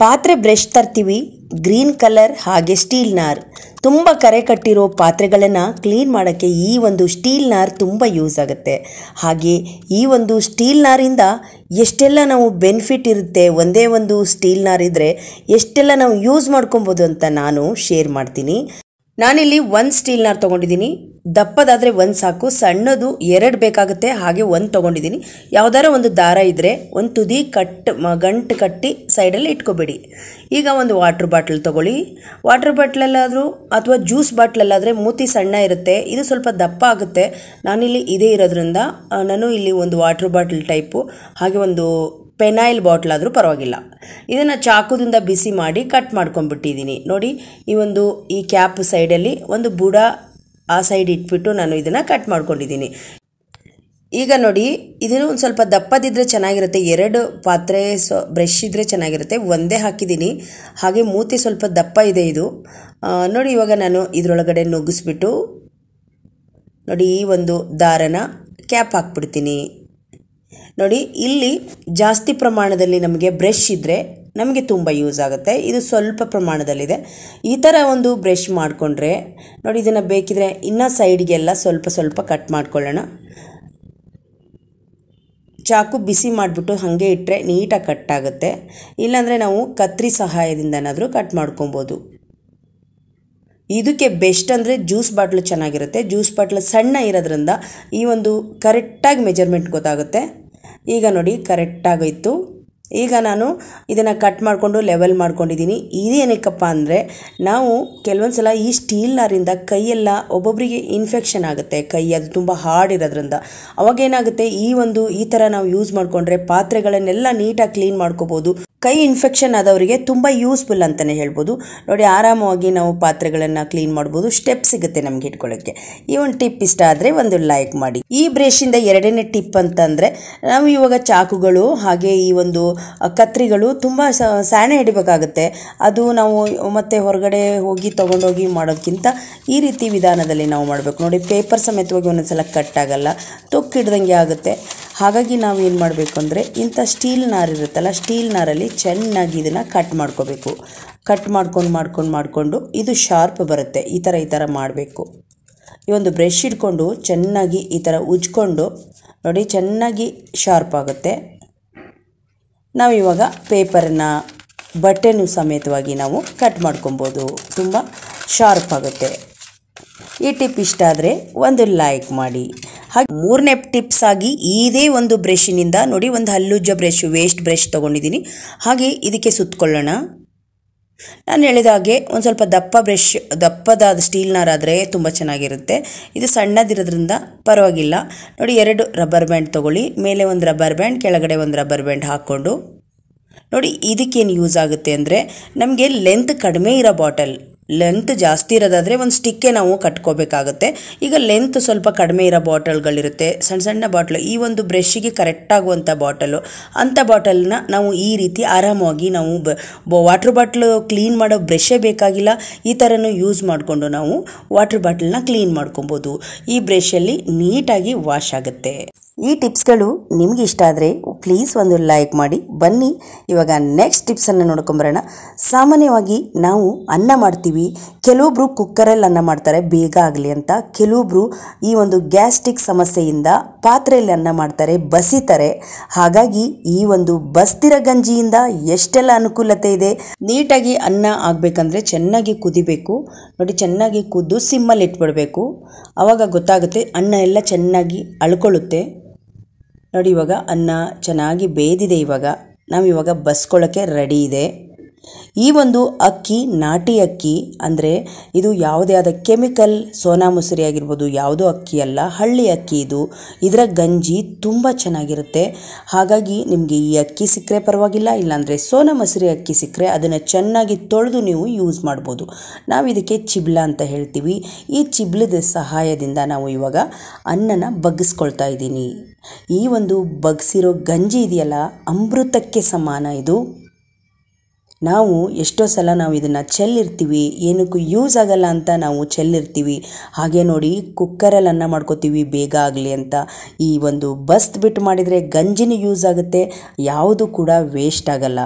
ಪಾತ್ರೆ ಬ್ರಷ್ ತರ್ತೀವಿ, green colour ಹಾಗೆ ಸ್ಟೀಲ್ ನಾರ್. ತುಂಬ ಕರೆ ಕಟ್ಟಿರೋ ಪಾತ್ರೆಗಳನ್ನು ಕ್ಲೀನ್ ಮಾಡೋಕ್ಕೆ ಈ ಒಂದು ಸ್ಟೀಲ್ ನಾರ್ ತುಂಬ ಯೂಸ್ ಆಗುತ್ತೆ. ಹಾಗೆ ಈ ಒಂದು ಸ್ಟೀಲ್ ನಾರಿಂದ ಎಷ್ಟೆಲ್ಲ ನಾವು ಬೆನಿಫಿಟ್ ಇರುತ್ತೆ, ಒಂದೇ ಒಂದು ಸ್ಟೀಲ್ ನಾರ್ ಇದ್ದರೆ ಎಷ್ಟೆಲ್ಲ ನಾವು ಯೂಸ್ ಮಾಡ್ಕೊಬೋದು ಅಂತ ನಾನು ಶೇರ್ ಮಾಡ್ತೀನಿ. ನಾನಿಲ್ಲಿ ಒಂದು ಸ್ಟೀಲ್ ನಾರ್ ತೊಗೊಂಡಿದ್ದೀನಿ. ದಪ್ಪದಾದರೆ ಒಂದು ಸಾಕು, ಸಣ್ಣದು 2 ಬೇಕಾಗುತ್ತೆ. ಹಾಗೆ ಒಂದು ತೊಗೊಂಡಿದ್ದೀನಿ. ಯಾವುದಾರ ಒಂದು ದಾರ ಇದ್ದರೆ ಒಂದು ತುದಿ ಗಂಟು ಕಟ್ಟಿ ಸೈಡಲ್ಲಿ ಇಟ್ಕೊಬೇಡಿ. ಈಗ ಒಂದು ವಾಟ್ರ್ ಬಾಟ್ಲ್ ತೊಗೊಳ್ಳಿ. ವಾಟ್ರ್ ಬಾಟ್ಲಲ್ಲಾದರೂ ಅಥವಾ ಜ್ಯೂಸ್ ಬಾಟ್ಲಲ್ಲಾದರೆ ಮೂತಿ ಸಣ್ಣ ಇರುತ್ತೆ, ಇದು ಸ್ವಲ್ಪ ದಪ್ಪ ಆಗುತ್ತೆ. ನಾನಿಲ್ಲಿ ಇದೇ ಇರೋದ್ರಿಂದ ನಾನು ಇಲ್ಲಿ ಒಂದು ವಾಟ್ರ್ ಬಾಟ್ಲ್ ಟೈಪು ಹಾಗೆ ಒಂದು ಪೆನೈಲ್ ಬಾಟ್ಲ್ ಆದರೂ ಪರವಾಗಿಲ್ಲ. ಇದನ್ನು ಚಾಕುದಿಂದ ಬಿಸಿ ಮಾಡಿ ಕಟ್ ಮಾಡ್ಕೊಂಡ್ಬಿಟ್ಟಿದ್ದೀನಿ. ನೋಡಿ, ಈ ಕ್ಯಾಪ್ ಸೈಡಲ್ಲಿ ಒಂದು ಬುಡ ಆ ಸೈಡ್ ಇಟ್ಬಿಟ್ಟು ನಾನು ಇದನ್ನು ಕಟ್ ಮಾಡ್ಕೊಂಡಿದ್ದೀನಿ. ಈಗ ನೋಡಿ, ಇದನ್ನು ಒಂದು ಸ್ವಲ್ಪ ದಪ್ಪದಿದ್ದರೆ ಚೆನ್ನಾಗಿರುತ್ತೆ. 2 ಪಾತ್ರೆ ಬ್ರಷ್ ಇದ್ದರೆ ಚೆನ್ನಾಗಿರುತ್ತೆ. ಒಂದೇ ಹಾಕಿದ್ದೀನಿ. ಹಾಗೆ ಮೂತಿ ಸ್ವಲ್ಪ ದಪ್ಪ ಇದೆ ಇದು. ನೋಡಿ, ಇವಾಗ ನಾನು ಇದರೊಳಗಡೆ ನುಗ್ಗಿಸ್ಬಿಟ್ಟು ನೋಡಿ ಈ ಒಂದು ದಾರನ ಕ್ಯಾಪ್ ಹಾಕ್ಬಿಡ್ತೀನಿ. ನೋಡಿ, ಇಲ್ಲಿ ಜಾಸ್ತಿ ಪ್ರಮಾಣದಲ್ಲಿ ನಮಗೆ ಬ್ರಷ್ ಇದ್ದರೆ ನಮಗೆ ತುಂಬ ಯೂಸ್ ಆಗುತ್ತೆ. ಇದು ಸ್ವಲ್ಪ ಪ್ರಮಾಣದಲ್ಲಿದೆ. ಈ ಥರ ಒಂದು ಬ್ರಷ್ ಮಾಡಿಕೊಂಡ್ರೆ ನೋಡಿ, ಇದನ್ನು ಬೇಕಿದ್ರೆ ಇನ್ನೂ ಸೈಡ್ಗೆಲ್ಲ ಸ್ವಲ್ಪ ಸ್ವಲ್ಪ ಕಟ್ ಮಾಡ್ಕೊಳ್ಳೋಣ. ಚಾಕು ಬಿಸಿ ಮಾಡಿಬಿಟ್ಟು ಹಾಗೆ ಇಟ್ಟರೆ ನೀಟಾಗಿ ಕಟ್ ಆಗುತ್ತೆ. ಇಲ್ಲಾಂದರೆ ನಾವು ಕತ್ರಿ ಸಹಾಯದಿಂದನಾದರೂ ಕಟ್ ಮಾಡ್ಕೊಬೋದು. ಇದಕ್ಕೆ ಬೆಸ್ಟ್ ಅಂದರೆ ಜ್ಯೂಸ್ ಬಾಟ್ಲು ಚೆನ್ನಾಗಿರುತ್ತೆ. ಜ್ಯೂಸ್ ಬಾಟ್ಲು ಸಣ್ಣ ಇರೋದ್ರಿಂದ ಈ ಒಂದು ಕರೆಕ್ಟಾಗಿ ಮೆಜರ್ಮೆಂಟ್ ಗೊತ್ತಾಗುತ್ತೆ. ಈಗ ನೋಡಿ, ಕರೆಕ್ಟಾಗಿತ್ತು. ಈಗ ನಾನು ಇದನ್ನು ಕಟ್ ಮಾಡಿಕೊಂಡು ಲೆವೆಲ್ ಮಾಡ್ಕೊಂಡಿದ್ದೀನಿ. ಇದೇನಕ್ಕಪ್ಪ ಅಂದರೆ ನಾವು ಕೆಲವೊಂದು ಸಲ ಈ ಸ್ಟೀಲ್ ನಾರಿಂದ ಕೈಯೆಲ್ಲ ಒಬ್ಬೊಬ್ಬರಿಗೆ ಇನ್ಫೆಕ್ಷನ್ ಆಗುತ್ತೆ. ಕೈ ಅದು ತುಂಬ ಹಾರ್ಡ್ ಇರೋದ್ರಿಂದ ಅವಾಗೇನಾಗುತ್ತೆ, ಈ ಥರ ನಾವು ಯೂಸ್ ಮಾಡಿಕೊಂಡ್ರೆ ಪಾತ್ರೆಗಳನ್ನೆಲ್ಲ ನೀಟಾಗಿ ಕ್ಲೀನ್ ಮಾಡ್ಕೋಬೋದು. ಕೈ ಇನ್ಫೆಕ್ಷನ್ ಆದವರಿಗೆ ತುಂಬ ಯೂಸ್ಫುಲ್ ಅಂತಲೇ ಹೇಳ್ಬೋದು. ನೋಡಿ, ಆರಾಮವಾಗಿ ನಾವು ಪಾತ್ರೆಗಳನ್ನು ಕ್ಲೀನ್ ಮಾಡ್ಬೋದು. ಸ್ಟೆಪ್ ಸಿಗುತ್ತೆ ನಮ್ಗೆ ಇಟ್ಕೊಳ್ಳೋಕ್ಕೆ. ಈ ಒಂದು ಟಿಪ್ ಇಷ್ಟ ಆದರೆ ಒಂದು ಲೈಕ್ ಮಾಡಿ. ಈ ಬ್ರಷಿಂದ 2ನೇ ಟಿಪ್ ಅಂತಂದರೆ, ನಾವು ಇವಾಗ ಚಾಕುಗಳು ಹಾಗೆ ಈ ಒಂದು ಕತ್ರಿಗಳು ತುಂಬ ಸ್ಯಾಣೆ ಹಿಡಿಬೇಕಾಗುತ್ತೆ. ಅದು ನಾವು ಮತ್ತೆ ಹೊರಗಡೆ ಹೋಗಿ ತೊಗೊಂಡೋಗಿ ಮಾಡೋದಕ್ಕಿಂತ ಈ ರೀತಿ ವಿಧಾನದಲ್ಲಿ ನಾವು ಮಾಡಬೇಕು. ನೋಡಿ, ಪೇಪರ್ ಸಮೇತವಾಗಿ ಒಂದೊಂದ್ಸಲ ಕಟ್ ಆಗಲ್ಲ, ತೊಕ್ಕಿಡ್ದಂಗೆ ಆಗುತ್ತೆ. ಹಾಗಾಗಿ ನಾವು ಏನು ಮಾಡಬೇಕು ಅಂದರೆ, ಇಂಥ ಸ್ಟೀಲ್ ನಾರ್ ಇರುತ್ತಲ್ಲ, ಸ್ಟೀಲ್ ನಾರಲ್ಲಿ ಚೆನ್ನಾಗಿ ಇದನ್ನು ಕಟ್ ಮಾಡ್ಕೋಬೇಕು. ಕಟ್ ಮಾಡಿಕೊಂಡು ಇದು ಶಾರ್ಪ್ ಬರುತ್ತೆ. ಈ ಥರ ಮಾಡಬೇಕು. ಈ ಒಂದು ಬ್ರಷ್ ಇಟ್ಕೊಂಡು ಚೆನ್ನಾಗಿ ಈ ಥರ ಉಜ್ಕೊಂಡು ನೋಡಿ, ಚೆನ್ನಾಗಿ ಶಾರ್ಪ್ ಆಗುತ್ತೆ. ನಾವು ಇವಾಗ ಪೇಪರನ್ನು ಬಟ್ಟೆನೂ ಸಮೇತವಾಗಿ ನಾವು ಕಟ್ ಮಾಡ್ಕೊಬೋದು. ತುಂಬ ಶಾರ್ಪ್ ಆಗುತ್ತೆ. ಈ ಟಿಪ್ ಇಷ್ಟ ಆದರೆ ಒಂದು ಲೈಕ್ ಮಾಡಿ. ಹಾಗೆ 3ನೇ ಟಿಪ್ಸ್ ಆಗಿ ಇದೇ ಒಂದು ಬ್ರಷಿನಿಂದ ನೋಡಿ, ಒಂದು ಹಲ್ಲುಜ್ಜ ಬ್ರಷ್, ವೇಸ್ಟ್ ಬ್ರಷ್ ತೊಗೊಂಡಿದ್ದೀನಿ. ಹಾಗೆ ಇದಕ್ಕೆ ಸುತ್ತಕೊಳ್ಳೋಣ. ನಾನು ಹೇಳಿದ ಹಾಗೆ ಒಂದು ಸ್ವಲ್ಪ ದಪ್ಪದಾದ ಸ್ಟೀಲ್ ನಾರಾದರೆ ತುಂಬ ಚೆನ್ನಾಗಿರುತ್ತೆ. ಇದು ಸಣ್ಣದಿರೋದ್ರಿಂದ ಪರವಾಗಿಲ್ಲ. ನೋಡಿ, 2 ರಬ್ಬರ್ ಬ್ಯಾಂಡ್ ತೊಗೊಳ್ಳಿ. ಮೇಲೆ ಒಂದು ರಬ್ಬರ್ ಬ್ಯಾಂಡ್, ಕೆಳಗಡೆ ಒಂದು ರಬ್ಬರ್ ಬ್ಯಾಂಡ್ ಹಾಕ್ಕೊಂಡು ನೋಡಿ, ಇದಕ್ಕೇನು ಯೂಸ್ ಆಗುತ್ತೆ ಅಂದರೆ, ನಮಗೆ ಲೆಂತ್ ಕಡಿಮೆ ಇರೋ ಬಾಟಲ್, ಲೆಂತ್ ಜಾಸ್ತಿ ಇರೋದಾದರೆ ಒಂದು ಸ್ಟಿಕ್ಕೆ ನಾವು ಕಟ್ಕೋಬೇಕಾಗುತ್ತೆ. ಈಗ ಲೆಂತ್ ಸ್ವಲ್ಪ ಕಡಿಮೆ ಇರೋ ಬಾಟಲ್ಗಳಿರುತ್ತೆ, ಸಣ್ಣ ಬಾಟ್ಲು. ಈ ಒಂದು ಬ್ರಷ್ಷಿಗೆ ಕರೆಕ್ಟಾಗುವಂಥ ಬಾಟಲು, ಅಂಥ ಬಾಟಲ್ನ ನಾವು ಈ ರೀತಿ ಆರಾಮವಾಗಿ ನಾವು ವಾಟ್ರ್ ಬಾಟ್ಲು ಕ್ಲೀನ್ ಮಾಡೋ ಬ್ರಷೇ ಬೇಕಾಗಿಲ್ಲ. ಈ ಥರನೂ ಯೂಸ್ ಮಾಡಿಕೊಂಡು ನಾವು ವಾಟ್ರ್ ಬಾಟಲ್ನ ಕ್ಲೀನ್ ಮಾಡ್ಕೊಬೋದು. ಈ ಬ್ರಷಲ್ಲಿ ನೀಟಾಗಿ ವಾಶ್ ಆಗುತ್ತೆ. ಈ ಟಿಪ್ಸ್ಗಳು ನಿಮಗೆ ಇಷ್ಟ ಆದರೆ ಪ್ಲೀಸ್ ಒಂದು ಲೈಕ್ ಮಾಡಿ. ಬನ್ನಿ ಇವಾಗ ನೆಕ್ಸ್ಟ್ ಟಿಪ್ಸನ್ನು ನೋಡ್ಕೊಂಬರೋಣ. ಸಾಮಾನ್ಯವಾಗಿ ನಾವು ಅನ್ನ ಮಾಡ್ತೀವಿ. ಕೆಲವೊಬ್ಬರು ಕುಕ್ಕರಲ್ಲಿ ಅನ್ನ ಮಾಡ್ತಾರೆ ಬೇಗ ಆಗಲಿ ಅಂತ. ಕೆಲವೊಬ್ಬರು ಈ ಒಂದು ಗ್ಯಾಸ್ಟ್ರಿಕ್ ಸಮಸ್ಯೆಯಿಂದ ಪಾತ್ರೆಯಲ್ಲಿ ಅನ್ನ ಮಾಡ್ತಾರೆ, ಬಸಿತಾರೆ. ಹಾಗಾಗಿ ಈ ಒಂದು ಬಸ್ತಿರೋ ಗಂಜಿಯಿಂದ ಎಷ್ಟೆಲ್ಲ ಅನುಕೂಲತೆ ಇದೆ. ನೀಟಾಗಿ ಅನ್ನ ಆಗಬೇಕಂದ್ರೆ ಚೆನ್ನಾಗಿ ಕುದಿಬೇಕು. ನೋಡಿ, ಚೆನ್ನಾಗಿ ಕುದ್ದು ಸಿಮ್ಮಲ್ಲಿ ಇಟ್ಬಿಡಬೇಕು. ಆವಾಗ ಗೊತ್ತಾಗುತ್ತೆ, ಅನ್ನ ಎಲ್ಲ ಚೆನ್ನಾಗಿ ಅಳ್ಕೊಳ್ಳುತ್ತೆ. ನೋಡಿ, ಇವಾಗ ಅನ್ನ ಚೆನ್ನಾಗಿ ಬೇಯ್ದಿದೆ. ಇವಾಗ ಬಸ್ಕೊಳ್ಳೋಕ್ಕೆ ರೆಡಿ ಇದೆ. ಈ ಒಂದು ಅಕ್ಕಿ ನಾಟಿ ಅಕ್ಕಿ ಅಂದರೆ ಇದು ಯಾವುದೇ ಆದ ಕೆಮಿಕಲ್, ಸೋನಾ ಮಸೂರಿ ಆಗಿರ್ಬೋದು, ಯಾವುದೋ ಅಕ್ಕಿ ಅಲ್ಲ, ಹಳ್ಳಿ ಅಕ್ಕಿ ಇದು. ಇದರ ಗಂಜಿ ತುಂಬ ಚೆನ್ನಾಗಿರುತ್ತೆ. ಹಾಗಾಗಿ ನಿಮಗೆ ಈ ಅಕ್ಕಿ ಸಿಕ್ಕರೆ ಪರವಾಗಿಲ್ಲ, ಇಲ್ಲಾಂದರೆ ಸೋನಾ ಮಸೂರಿ ಅಕ್ಕಿ ಸಿಕ್ಕರೆ ಅದನ್ನು ಚೆನ್ನಾಗಿ ತೊಳೆದು ನೀವು ಯೂಸ್ ಮಾಡ್ಬೋದು. ನಾವು ಇದಕ್ಕೆ ಚಿಬ್ಲ ಅಂತ ಹೇಳ್ತೀವಿ. ಈ ಚಿಬ್ಲದ ಸಹಾಯದಿಂದ ನಾವು ಇವಾಗ ಅನ್ನನ ಬಗ್ಗಿಸ್ಕೊಳ್ತಾ ಇದ್ದೀನಿ. ಈ ಒಂದು ಬಗ್ಸಿರೋ ಗಂಜಿ ಇದೆಯಲ್ಲ, ಅಮೃತಕ್ಕೆ ಸಮಾನ ಇದು. ನಾವು ಎಷ್ಟೋ ಸಲ ನಾವು ಇದನ್ನು ಚೆಲ್ಲಿರ್ತೀವಿ, ಏನಕ್ಕೂ ಯೂಸ್ ಆಗಲ್ಲ ಅಂತ ನಾವು ಚೆಲ್ಲಿರ್ತೀವಿ. ಹಾಗೆ ನೋಡಿ, ಕುಕ್ಕರಲ್ಲಿ ಅನ್ನ ಮಾಡ್ಕೋತೀವಿ ಬೇಗ ಆಗಲಿ ಅಂತ. ಈ ಒಂದು ಬಸ್ತ್ ಬಿಟ್ಟು ಮಾಡಿದರೆ ಗಂಜಿನೂ ಯೂಸ್ ಆಗುತ್ತೆ, ಯಾವುದು ಕೂಡ ವೇಸ್ಟ್ ಆಗಲ್ಲ.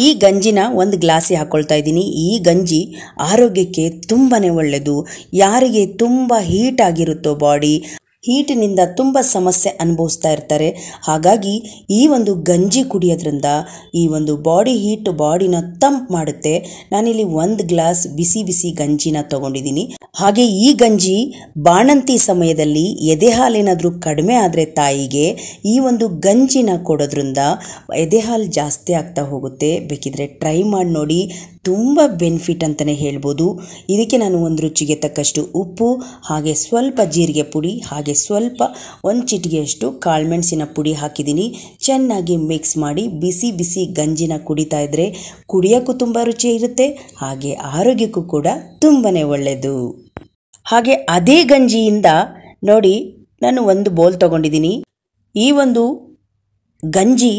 ಈ ಗಂಜಿನ ಒಂದು ಗ್ಲಾಸಿಗೆ ಹಾಕ್ಕೊಳ್ತಾ ಇದ್ದೀನಿ. ಈ ಗಂಜಿ ಆರೋಗ್ಯಕ್ಕೆ ತುಂಬಾ ಒಳ್ಳೆಯದು. ಯಾರಿಗೆ ತುಂಬ ಹೀಟ್ ಆಗಿರುತ್ತೋ ಬಾಡಿ, ಹೀಟಿನಿಂದ ತುಂಬ ಸಮಸ್ಯೆ ಅನುಭವಿಸ್ತಾ ಇರ್ತಾರೆ, ಹಾಗಾಗಿ ಈ ಒಂದು ಗಂಜಿ ಕುಡಿಯೋದ್ರಿಂದ ಈ ಒಂದು ಬಾಡಿ ಹೀಟ್ ಬಾಡಿನ ತಂಪು ಮಾಡುತ್ತೆ. ನಾನಿಲ್ಲಿ 1 ಗ್ಲಾಸ್ ಬಿಸಿ ಬಿಸಿ ಗಂಜಿನ ತಗೊಂಡಿದ್ದೀನಿ. ಹಾಗೆ ಈ ಗಂಜಿ ಬಾಣಂತಿ ಸಮಯದಲ್ಲಿ ಎದೆ ಹಾಲೇನಾದರೂ ಕಡಿಮೆ ಆದರೆ ತಾಯಿಗೆ ಈ ಒಂದು ಗಂಜಿನ ಕೊಡೋದ್ರಿಂದ ಎದೆ ಹಾಲು ಜಾಸ್ತಿ ಆಗ್ತಾ ಹೋಗುತ್ತೆ. ಬೇಕಿದ್ರೆ ಟ್ರೈ ಮಾಡಿ ನೋಡಿ, ತುಂಬ ಬೆನಿಫಿಟ್ ಅಂತಲೇ ಹೇಳ್ಬೋದು. ಇದಕ್ಕೆ ನಾನು 1 ರುಚಿಗೆ ತಕ್ಕಷ್ಟು ಉಪ್ಪು, ಹಾಗೆ ಸ್ವಲ್ಪ ಜೀರಿಗೆ ಪುಡಿ, ಹಾಗೆ ಸ್ವಲ್ಪ 1 ಚಿಟಿಕೆಯಷ್ಟು ಕಾಳುಮೆಣಸಿನ ಪುಡಿ ಹಾಕಿದ್ದೀನಿ. ಚೆನ್ನಾಗಿ ಮಿಕ್ಸ್ ಮಾಡಿ ಬಿಸಿ ಬಿಸಿ ಗಂಜಿನ ಕುಡಿತಾ ಇದ್ದರೆ ಕುಡಿಯೋಕ್ಕೂ ತುಂಬ ರುಚಿ ಇರುತ್ತೆ, ಹಾಗೆ ಆರೋಗ್ಯಕ್ಕೂ ಕೂಡ ತುಂಬಾ ಒಳ್ಳೆಯದು. ಹಾಗೆ ಅದೇ ಗಂಜಿಯಿಂದ ನೋಡಿ ನಾನು 1 ಬೌಲ್ ತೊಗೊಂಡಿದ್ದೀನಿ. ಈ ಒಂದು ಗಂಜಿ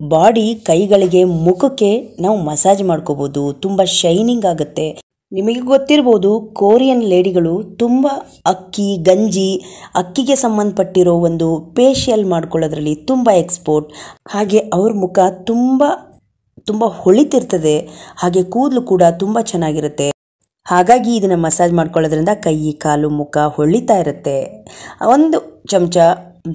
ಬಾಡಿ, ಕೈಗಳಿಗೆ, ಮುಖಕ್ಕೆ ನಾವು ಮಸಾಜ್ ಮಾಡ್ಕೋಬೋದು. ತುಂಬ ಶೈನಿಂಗ್ ಆಗುತ್ತೆ. ನಿಮಗೆ ಗೊತ್ತಿರ್ಬೋದು, ಕೊರಿಯನ್ ಲೇಡಿಗಳು ತುಂಬ ಗಂಜಿ, ಅಕ್ಕಿಗೆ ಸಂಬಂಧಪಟ್ಟಿರೋ ಒಂದು ಫೇಶಿಯಲ್ ಮಾಡ್ಕೊಳ್ಳೋದ್ರಲ್ಲಿ ತುಂಬ ಎಕ್ಸ್ಪೋರ್ಟ್. ಹಾಗೆ ಅವ್ರ ಮುಖ ತುಂಬ ಹೊಳಿತಿರ್ತದೆ, ಹಾಗೆ ಕೂದಲು ಕೂಡ ತುಂಬ ಚೆನ್ನಾಗಿರುತ್ತೆ. ಹಾಗಾಗಿ ಇದನ್ನು ಮಸಾಜ್ ಮಾಡ್ಕೊಳ್ಳೋದ್ರಿಂದ ಕೈ, ಕಾಲು, ಮುಖ ಹೊಳಿತಾ ಇರುತ್ತೆ. 1 ಚಮಚ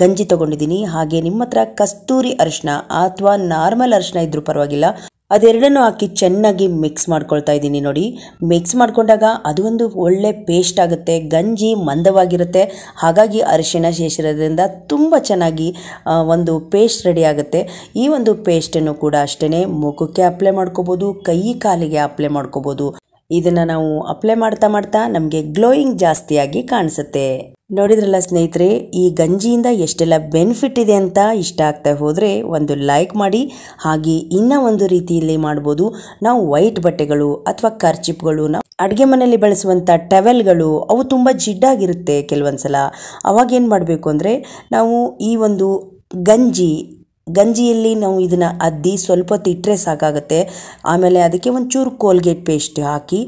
ಗಂಜಿ ತೊಗೊಂಡಿದ್ದೀನಿ. ಹಾಗೆ ನಿಮ್ಮ ಹತ್ರ ಕಸ್ತೂರಿ ಅರಿಶಿನ ಅಥವಾ ನಾರ್ಮಲ್ ಅರಿಶಿನ ಇದ್ರೂ ಪರವಾಗಿಲ್ಲ, ಅದೆರಡನ್ನು ಹಾಕಿ ಚೆನ್ನಾಗಿ ಮಿಕ್ಸ್ ಮಾಡ್ಕೊಳ್ತಾ ಇದ್ದೀನಿ. ನೋಡಿ, ಮಿಕ್ಸ್ ಮಾಡ್ಕೊಂಡಾಗ ಅದು ಒಂದು ಒಳ್ಳೆ ಪೇಸ್ಟ್ ಆಗುತ್ತೆ. ಗಂಜಿ ಮಂದವಾಗಿರುತ್ತೆ, ಹಾಗಾಗಿ ಅರಿಶಿನ ಸೇರಿಸಿರೋದ್ರಿಂದ ತುಂಬ ಚೆನ್ನಾಗಿ ಒಂದು ಪೇಸ್ಟ್ ರೆಡಿ ಆಗುತ್ತೆ. ಈ ಒಂದು ಪೇಸ್ಟನ್ನು ಕೂಡ ಅಷ್ಟೇ ಮುಖಕ್ಕೆ ಅಪ್ಲೈ ಮಾಡ್ಕೋಬೋದು, ಕೈ ಕಾಲಿಗೆ ಅಪ್ಲೈ ಮಾಡ್ಕೋಬೋದು. ಇದನ್ನು ನಾವು ಅಪ್ಲೈ ಮಾಡ್ತಾ ನಮಗೆ ಗ್ಲೋಯಿಂಗ್ ಜಾಸ್ತಿಯಾಗಿ ಕಾಣಿಸುತ್ತೆ. ನೋಡಿದ್ರಲ್ಲ ಸ್ನೇಹಿತರೆ, ಈ ಗಂಜಿಯಿಂದ ಎಷ್ಟೆಲ್ಲ ಬೆನಿಫಿಟ್ ಇದೆ ಅಂತ. ಇಷ್ಟ ಆಗ್ತಾ ಹೋದರೆ ಒಂದು ಲೈಕ್ ಮಾಡಿ. ಹಾಗೆ ಇನ್ನೂ ಒಂದು ರೀತಿಯಲ್ಲಿ ಮಾಡ್ಬೋದು. ನಾವು ವೈಟ್ ಬಟ್ಟೆಗಳು ಅಥವಾ ಕರ್ಚಿಪ್ಗಳು, ನಾವು ಅಡುಗೆ ಮನೆಯಲ್ಲಿ ಬಳಸುವಂಥ ಟವೆಲ್ಗಳು, ಅವು ತುಂಬ ಜಿಡ್ಡಾಗಿರುತ್ತೆ ಕೆಲವೊಂದ್ಸಲ. ಅವಾಗ ಏನು ಮಾಡಬೇಕು ಅಂದರೆ, ನಾವು ಈ ಒಂದು ಗಂಜಿಯಲ್ಲಿ ನಾವು ಇದನ್ನು ಅದ್ದಿ ಸ್ವಲ್ಪ ಹೊತ್ತು ಇಟ್ಟರೆ ಸಾಕಾಗುತ್ತೆ. ಆಮೇಲೆ ಅದಕ್ಕೆ ಒಂಚೂರು ಕೋಲ್ಗೇಟ್ ಪೇಸ್ಟ್ ಹಾಕಿ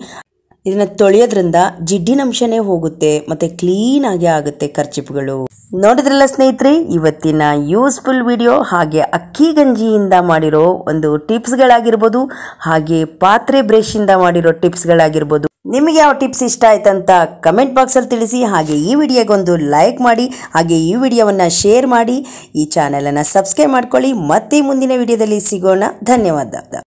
ಇದನ್ನು ತೊಳೆಯೋದ್ರಿಂದ ಜಿಡ್ಡಿನಂಶನೇ ಹೋಗುತ್ತೆ ಮತ್ತು ಕ್ಲೀನಾಗಿ ಆಗುತ್ತೆ ಕರ್ಚಿಪ್ಗಳು. ನೋಡಿದ್ರಲ್ಲ ಸ್ನೇಹಿತರೆ, ಇವತ್ತಿನ ಯೂಸ್ಫುಲ್ ವಿಡಿಯೋ. ಹಾಗೆ ಅಕ್ಕಿ ಗಂಜಿಯಿಂದ ಮಾಡಿರೋ ಒಂದು ಟಿಪ್ಸ್ಗಳಾಗಿರ್ಬೋದು, ಹಾಗೆ ಪಾತ್ರೆ ಬ್ರಷಿಂದ ಮಾಡಿರೋ ಟಿಪ್ಸ್ಗಳಾಗಿರ್ಬೋದು. ನಿಮಗೆ ಯಾವ ಟಿಪ್ಸ್ ಇಷ್ಟ ಆಯ್ತಂತ ಕಮೆಂಟ್ ಬಾಕ್ಸಲ್ಲಿ ತಿಳಿಸಿ. ಹಾಗೆ ಈ ವಿಡಿಯೋಗೊಂದು ಲೈಕ್ ಮಾಡಿ, ಹಾಗೆ ಈ ವಿಡಿಯೋವನ್ನು ಶೇರ್ ಮಾಡಿ, ಈ ಚಾನಲನ್ನು ಸಬ್ಸ್ಕ್ರೈಬ್ ಮಾಡ್ಕೊಳ್ಳಿ. ಮತ್ತೆ ಮುಂದಿನ ವಿಡಿಯೋದಲ್ಲಿ ಸಿಗೋಣ. ಧನ್ಯವಾದ.